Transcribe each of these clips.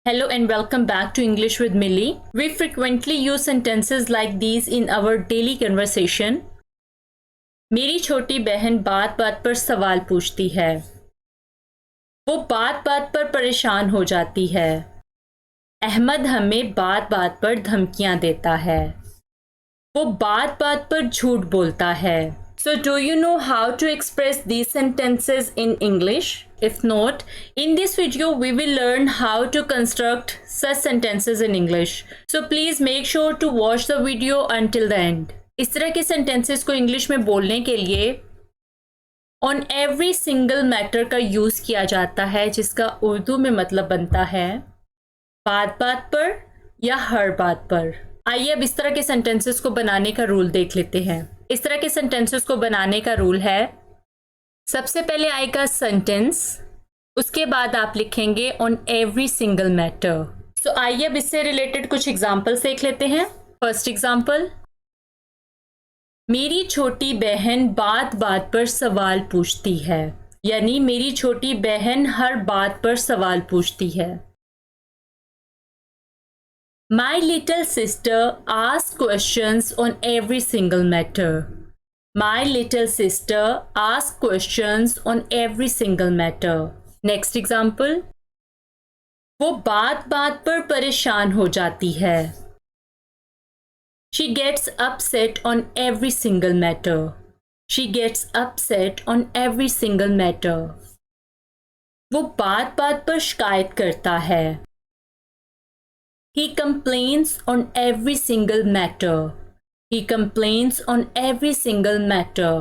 Hello and welcome back to English with Millie. We frequently use sentences like these in our daily conversation. मेरी छोटी बहन बात बात पर सवाल पूछती है। वो बात बात पर परेशान हो जाती है। अहमद हमें बात बात पर धमकियां देता है। वो बात बात पर झूठ बोलता है। So do you know how to express these sentences in English? If not, in this video we will learn how to construct such sentences in English. So please make sure to watch the video until the end. इस तरह के sentences को English में बोलने के लिए on every single matter का use किया जाता है, जिसका उर्दू में मतलब बनता है बात बात पर या हर बात पर। आइए अब इस तरह के सेंटेंसेस को बनाने का रूल देख लेते हैं। इस तरह के सेंटेंसेस को बनाने का रूल है, सबसे पहले आएगा सेंटेंस, उसके बाद आप लिखेंगे ऑन एवरी सिंगल मैटर। सो आइए अब इससे रिलेटेड कुछ एग्जांपल्स देख लेते हैं। फर्स्ट एग्जांपल, मेरी छोटी बहन बात बात पर सवाल पूछती है, यानी मेरी छोटी बहन हर बात पर सवाल पूछती है। My little sister asks questions on every single matter. My little sister asks questions on every single matter. Next example. वो बात बात पर परेशान हो जाती है. She gets upset on every single matter. She gets upset on every single matter. वो बात बात पर शिकायत करता है. He complains on every single matter. He complains on every single matter.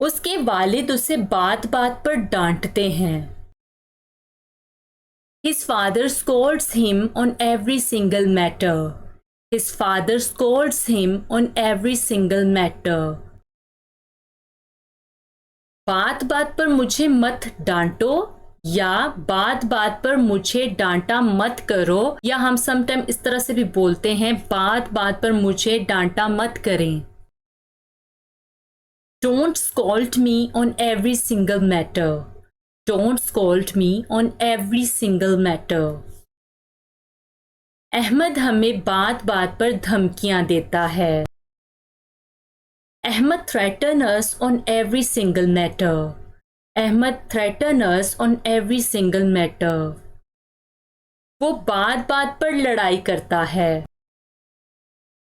उसके वालिद उसे बात बात पर डांटते हैं. His father scolds him on every single matter. His father scolds him on every single matter. बात बात पर मुझे मत डांटो या बात बात पर मुझे डांटा मत करो, या हम समटाइम इस तरह से भी बोलते हैं बात बात पर मुझे डांटा मत करें। Don't scold me on every single matter. Don't scold me on every single matter. Ahmad हमें बात बात पर धमकियां देता है। Ahmad threatens us on every single matter. Ahmed threatens us on every single matter. वो बात बात पर लड़ाई करता है.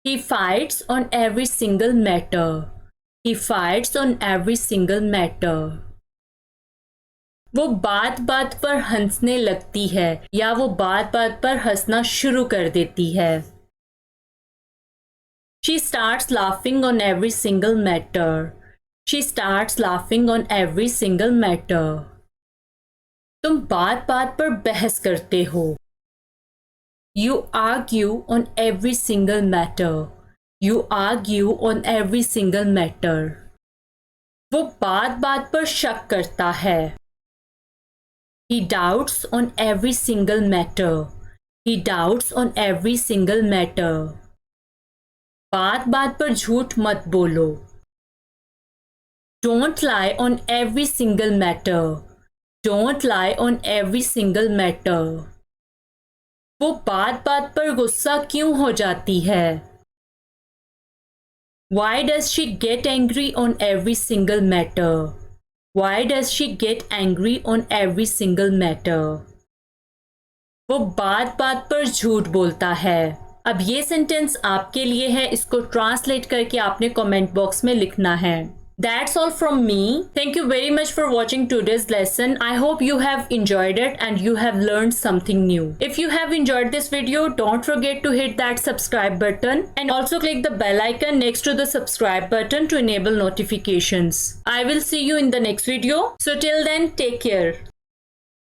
He fights on every single matter. He fights on every single matter. वो बात बात पर हंसने लगती है या वो बात बात पर हंसना शुरू कर देती है. She starts laughing on every single matter. She starts laughing on every single matter. तुम बात बात पर बहस करते हो. You argue on every single matter. You argue on every single matter. वो बात बात पर शक करता है. He doubts on every single matter. He doubts on every single matter. बात बात पर झूठ मत बोलो. Don't lie on every single matter. Don't lie on every single matter. वो बात बात पर गुस्सा क्यों हो जाती है? Why does she get angry on every single matter? Why does she get angry on every single matter? वो बात बात पर झूठ बोलता है। अब ये सेंटेंस आपके लिए है, इसको ट्रांसलेट करके आपने कमेंट बॉक्स में लिखना है। That's all from me. Thank you very much for watching today's lesson. I hope you have enjoyed it and you have learned something new. If you have enjoyed this video, don't forget to hit that subscribe button and also click the bell icon next to the subscribe button to enable notifications. I will see you in the next video. So till then, take care.